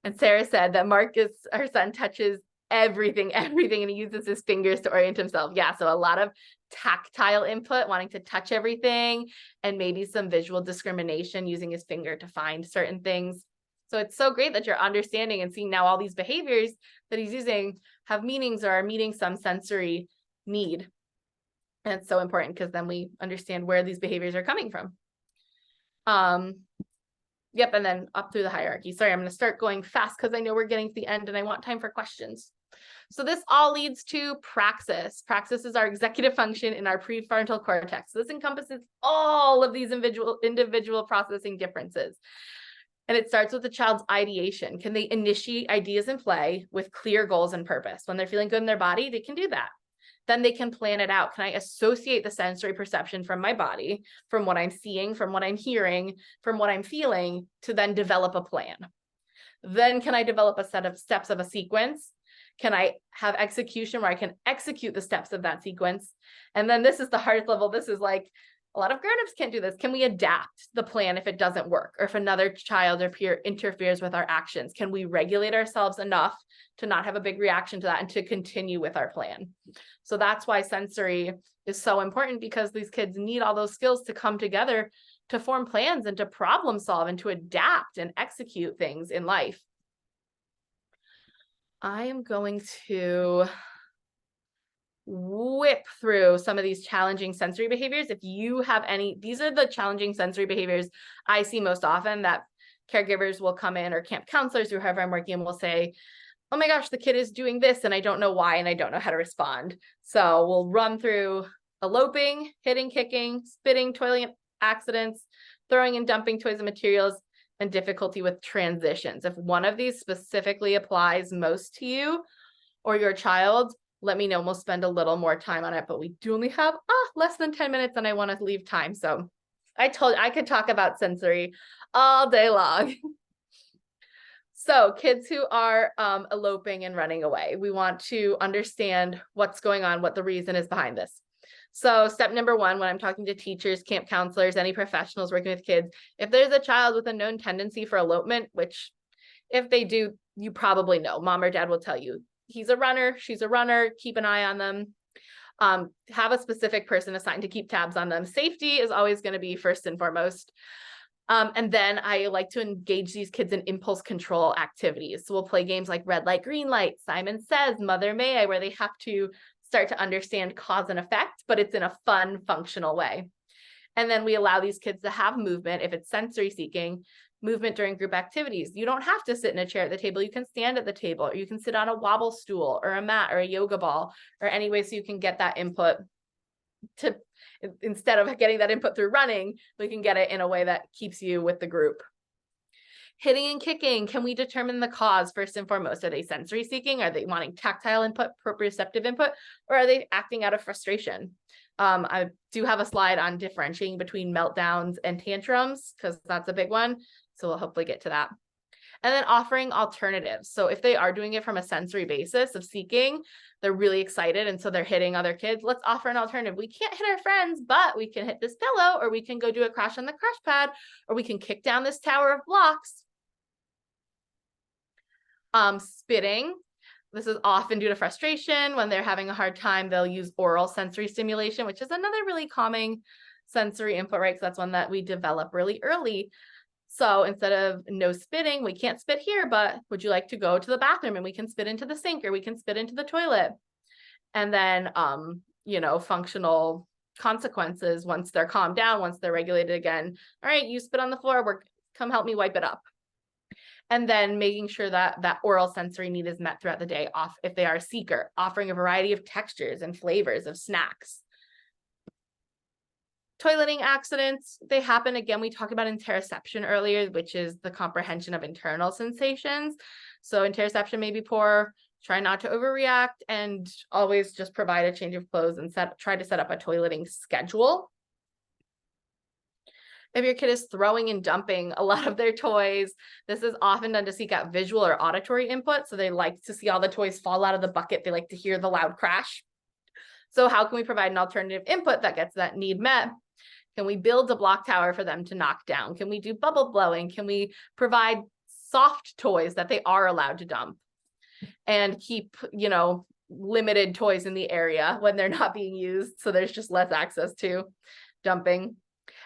And Sarah said that Marcus, our son, touches everything, and he uses his fingers to orient himself. Yeah, so a lot of tactile input, wanting to touch everything, and maybe some visual discrimination, using his finger to find certain things. So it's so great that you're understanding and seeing now all these behaviors that he's using have meanings or are meeting some sensory need. And it's so important because then we understand where these behaviors are coming from. Yep, and then up through the hierarchy. Sorry, I'm going to start going fast because I know we're getting to the end and I want time for questions. So this all leads to praxis. Praxis is our executive function in our prefrontal cortex. This encompasses all of these individual processing differences. And it starts with the child's ideation. Can they initiate ideas in play with clear goals and purpose? When they're feeling good in their body, they can do that. Then they can plan it out. Can I associate the sensory perception from my body, from what I'm seeing, from what I'm hearing, from what I'm feeling, to then develop a plan? Then can I develop a set of steps of a sequence? Can I have execution where I can execute the steps of that sequence? And then this is the hardest level. This is like, a lot of grown-ups can't do this. Can we adapt the plan if it doesn't work? Or if another child or peer interferes with our actions? Can we regulate ourselves enough to not have a big reaction to that and to continue with our plan? So that's why sensory is so important, because these kids need all those skills to come together to form plans and to problem solve and to adapt and execute things in life. I am going to whip through some of these challenging sensory behaviors. If you have any, these are the challenging sensory behaviors I see most often that caregivers will come in, or camp counselors, or whoever I'm working will say, oh my gosh, the kid is doing this and I don't know why and I don't know how to respond. So we'll run through eloping, hitting, kicking, spitting, toiling accidents, throwing and dumping toys and materials, and difficulty with transitions. If one of these specifically applies most to you or your child, let me know. We'll spend a little more time on it, but we do only have less than 10 minutes and I want to leave time. So I told you I could talk about sensory all day long. So kids who are eloping and running away, we want to understand what's going on, what the reason is behind this. So step number one, when I'm talking to teachers, camp counselors, any professionals working with kids, if there's a child with a known tendency for elopement, which if they do, you probably know, mom or dad will tell you, he's a runner, she's a runner, keep an eye on them. Have a specific person assigned to keep tabs on them. Safety is always going to be first and foremost. And then I like to engage these kids in impulse control activities. So we'll play games like red light, green light, Simon Says, Mother May I, where they have to start to understand cause and effect, but it's in a fun, functional way. And then we allow these kids to have movement. If it's sensory seeking, movement during group activities. You don't have to sit in a chair at the table. You can stand at the table, or you can sit on a wobble stool or a mat or a yoga ball, or any way so you can get that input to, instead of getting that input through running, we can get it in a way that keeps you with the group. Hitting and kicking, can we determine the cause first and foremost? Are they sensory seeking? Are they wanting tactile input, proprioceptive input, or are they acting out of frustration? I do have a slide on differentiating between meltdowns and tantrums, because that's a big one. So we'll hopefully get to that. And then offering alternatives. So if they are doing it from a sensory basis of seeking, they're really excited, and so they're hitting other kids, let's offer an alternative. We can't hit our friends, but we can hit this pillow, or we can go do a crash on the crash pad, or we can kick down this tower of blocks. Spitting. This is often due to frustration. When they're having a hard time, they'll use oral sensory stimulation, which is another really calming sensory input, right? So that's one that we develop really early. So instead of no spitting, we can't spit here, but would you like to go to the bathroom, and we can spit into the sink, or we can spit into the toilet. And then, functional consequences once they're calmed down, once they're regulated again. All right, you spit on the floor, come help me wipe it up. And then making sure that that oral sensory need is met throughout the day, if they are a seeker, offering a variety of textures and flavors of snacks. Toileting accidents, they happen. Again, we talked about interoception earlier, which is the comprehension of internal sensations. So interoception may be poor, Try not to overreact, and always just provide a change of clothes and try to set up a toileting schedule. If your kid is throwing and dumping a lot of their toys, this is often done to seek out visual or auditory input. So they like to see all the toys fall out of the bucket. They like to hear the loud crash. So how can we provide an alternative input that gets that need met? Can we build a block tower for them to knock down? Can we do bubble blowing? Can we provide soft toys that they are allowed to dump? And keep, limited toys in the area when they're not being used, so there's just less access to dumping.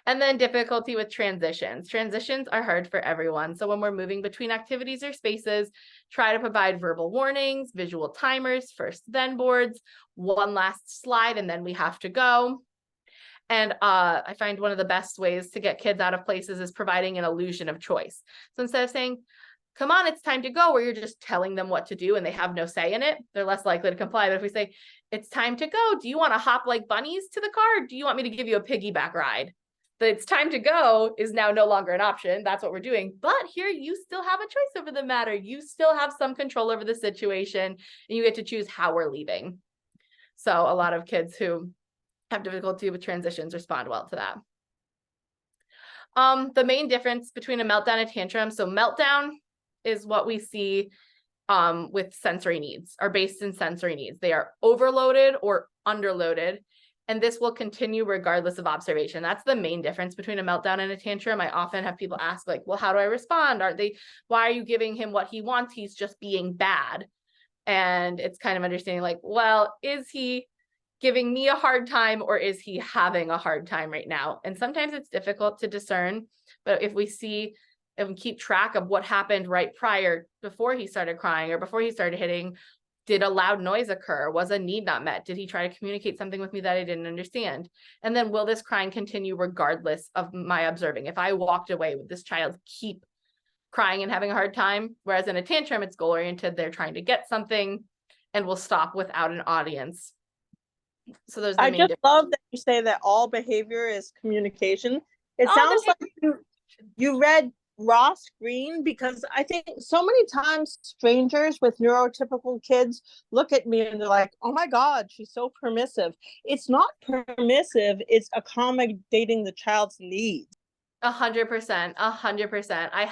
And then difficulty with transitions. Transitions are hard for everyone. So when we're moving between activities or spaces, try to provide verbal warnings, visual timers, first then boards, one last slide, and then we have to go. And I find one of the best ways to get kids out of places is providing an illusion of choice. So instead of saying, come on, it's time to go, where you're just telling them what to do and they have no say in it, they're less likely to comply. But if we say, it's time to go, do you want to hop like bunnies to the car? Do you want me to give you a piggyback ride? The it's time to go is now no longer an option. That's what we're doing. But here you still have a choice over the matter. You still have some control over the situation, and you get to choose how we're leaving. So a lot of kids who have difficulty with transitions respond well to that. The main difference between a meltdown and a tantrum. So meltdown is what we see with sensory needs, are based in sensory needs. They are overloaded or underloaded, and this will continue regardless of observation. That's the main difference between a meltdown and a tantrum. I often have people ask, like, well, how do I respond? Why are you giving him what he wants? He's just being bad. And it's kind of understanding, like, well, is he giving me a hard time, or is he having a hard time right now? And sometimes it's difficult to discern, but if we keep track of what happened right prior, before he started crying or before he started hitting, did a loud noise occur? Was a need not met? Did he try to communicate something with me that I didn't understand? And then will this crying continue regardless of my observing? If I walked away, would this child keep crying and having a hard time? Whereas in a tantrum, it's goal oriented. They're trying to get something and will stop without an audience. So those are the main just love that you say that all behavior is communication. It sounds like you read Ross Greene, because I think so many times strangers with neurotypical kids look at me and they're like, oh my God, she's so permissive. It's not permissive, it's accommodating the child's needs. 100%, 100%. I've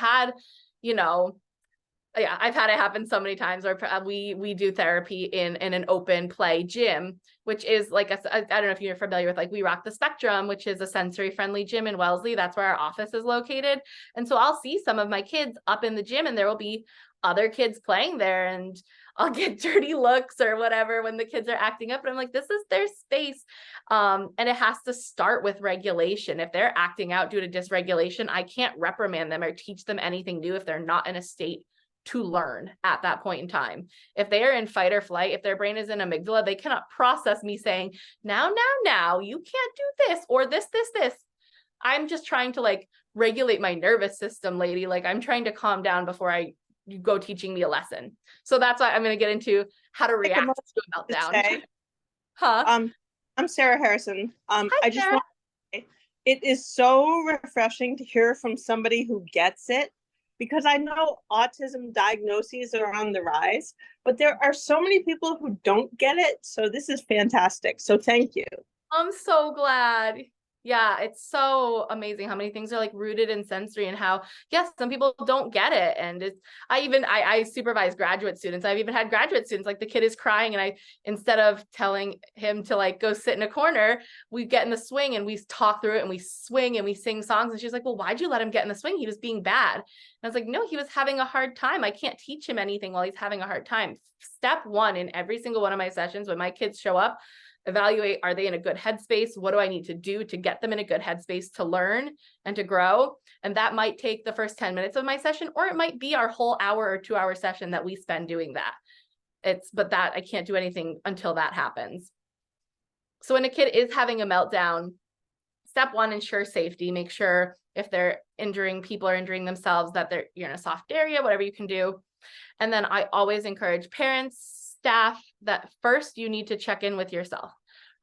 had it happen so many times where we do therapy in an open play gym, which is like, I don't know if you're familiar with, like, We Rock the Spectrum, which is a sensory friendly gym in Wellesley. That's where our office is located. And so I'll see some of my kids up in the gym, and there will be other kids playing there, and I'll get dirty looks or whatever when the kids are acting up. But I'm like, this is their space. And it has to start with regulation. If they're acting out due to dysregulation, I can't reprimand them or teach them anything new if they're not in a state to learn at that point in time. If they are in fight or flight, if their brain is in amygdala, they cannot process me saying, now, you can't do this or this. I'm just trying to, like, regulate my nervous system, lady. Like, I'm trying to calm down before you go teaching me a lesson. So that's why I'm going to get into how to react to a meltdown. I'm Sarah Harrison. Hi, I just want to say, it is so refreshing to hear from somebody who gets it, because I know autism diagnoses are on the rise, but there are so many people who don't get it. So this is fantastic. So thank you. I'm so glad. Yeah, it's so amazing how many things are, like, rooted in sensory, and how, yes, some people don't get it. And I supervise graduate students. I've even had graduate students, like, the kid is crying, and instead of telling him to, like, go sit in a corner, we get in the swing and we talk through it, and we swing and we sing songs. And she's like, well, why'd you let him get in the swing? He was being bad. And I was like, no, he was having a hard time. I can't teach him anything while he's having a hard time. Step one in every single one of my sessions, when my kids show up, evaluate, are they in a good headspace? What do I need to do to get them in a good headspace to learn and to grow? And that might take the first 10 minutes of my session, or it might be our whole hour or 2 hour session that we spend doing that. But that I can't do anything until that happens. So when a kid is having a meltdown, step one, ensure safety. Make sure if they're injuring people or injuring themselves that you're in a soft area, whatever you can do. And then I always encourage parents, staff, that first you need to check in with yourself.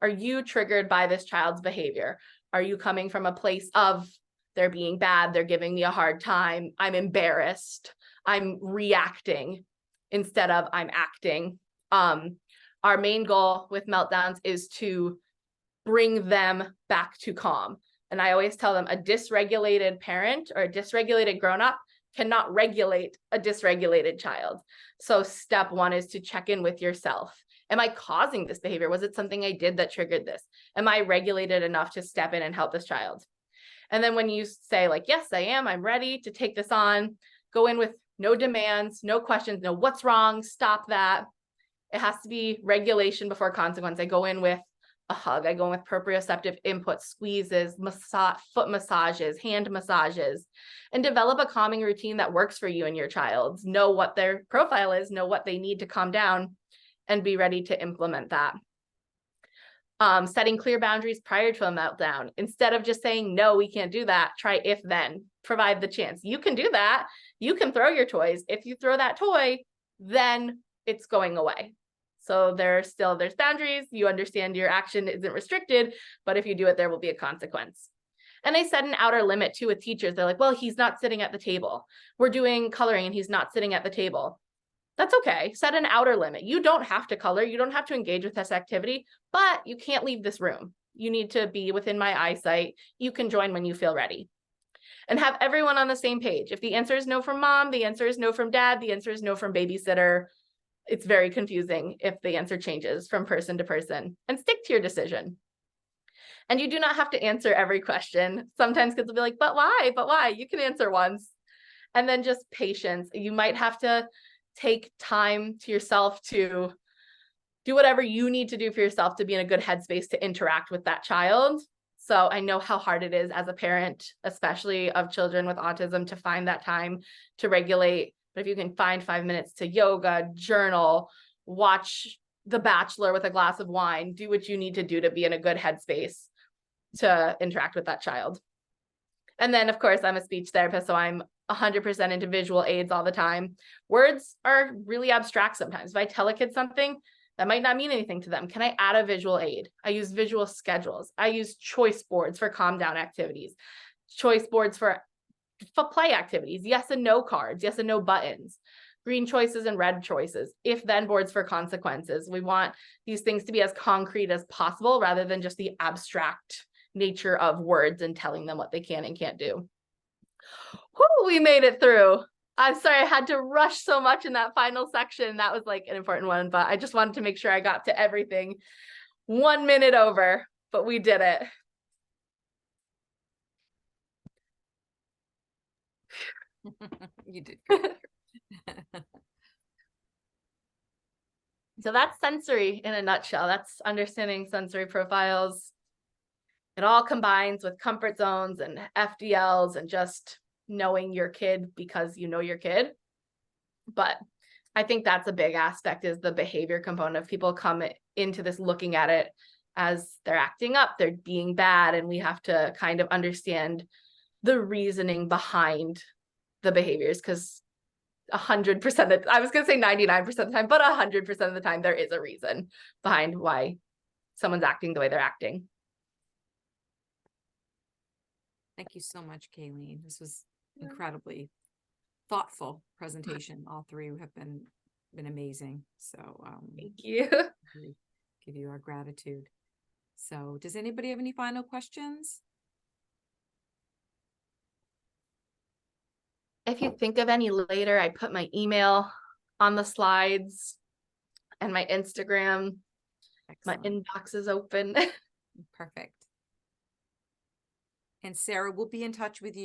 Are you triggered by this child's behavior? Are you coming from a place of, they're being bad, they're giving me a hard time, I'm embarrassed, I'm reacting? instead of I'm acting. Our main goal with meltdowns is to bring them back to calm. And I always tell them a dysregulated parent or a dysregulated grown-up cannot regulate a dysregulated child. So step one is to check in with yourself. Am I causing this behavior? Was it something I did that triggered this? Am I regulated enough to step in and help this child? And then when you say like, yes, I am, I'm ready to take this on, go in with no demands, no questions, no what's wrong, stop that. It has to be regulation before consequence. I go in with a hug. I go in with proprioceptive input, squeezes, foot massages, hand massages, and develop a calming routine that works for you and your child. Know what their profile is, know what they need to calm down, and be ready to implement that. Setting clear boundaries prior to a meltdown. Instead of just saying, no, we can't do that, try if then. Provide the chance. You can do that. You can throw your toys. If you throw that toy, then it's going away. So there's boundaries. You understand your action isn't restricted, but if you do it, there will be a consequence. And I set an outer limit too with teachers. They're like, well, he's not sitting at the table. We're doing coloring and he's not sitting at the table. That's okay. Set an outer limit. You don't have to color. You don't have to engage with this activity, but you can't leave this room. You need to be within my eyesight. You can join when you feel ready. And have everyone on the same page. If the answer is no from mom, the answer is no from dad, the answer is no from babysitter. It's very confusing if the answer changes from person to person, and stick to your decision. And you do not have to answer every question. Sometimes kids will be like, but why? But why? You can answer once. And then just patience. You might have to take time to yourself to do whatever you need to do for yourself to be in a good headspace to interact with that child. So I know how hard it is as a parent, especially of children with autism, to find that time to regulate. But if you can find 5 minutes to yoga, journal, watch The Bachelor with a glass of wine, do what you need to do to be in a good headspace to interact with that child. And then, of course, I'm a speech therapist, so I'm 100% into visual aids all the time. Words are really abstract sometimes. If I tell a kid something, that might not mean anything to them. Can I add a visual aid? I use visual schedules. I use choice boards for calm down activities, choice boards for play activities, yes and no cards, yes and no buttons, green choices and red choices, if then boards for consequences. We want these things to be as concrete as possible rather than just the abstract nature of words and telling them what they can and can't do. Whew, we made it through. I'm sorry I had to rush so much in that final section. That was like an important one, but I just wanted to make sure I got to everything. 1 minute over, but we did it. You did good. So that's sensory in a nutshell. That's understanding sensory profiles. It all combines with comfort zones and FDLs and just knowing your kid because you know your kid. But I think that's a big aspect, is the behavior component of people come into this looking at it as they're acting up, they're being bad, and we have to kind of understand the reasoning behind the behaviors, because 100% I was going to say 99% of the time, but 100% of the time there is a reason behind why someone's acting the way they're acting. Thank you so much, Kayleen. This was incredibly thoughtful presentation. All three have been amazing. So Thank you. we give you our gratitude. So does anybody have any final questions? If you think of any later, I put my email on the slides and my Instagram. Excellent. My inbox is open. Perfect. And Sarah will be in touch with you.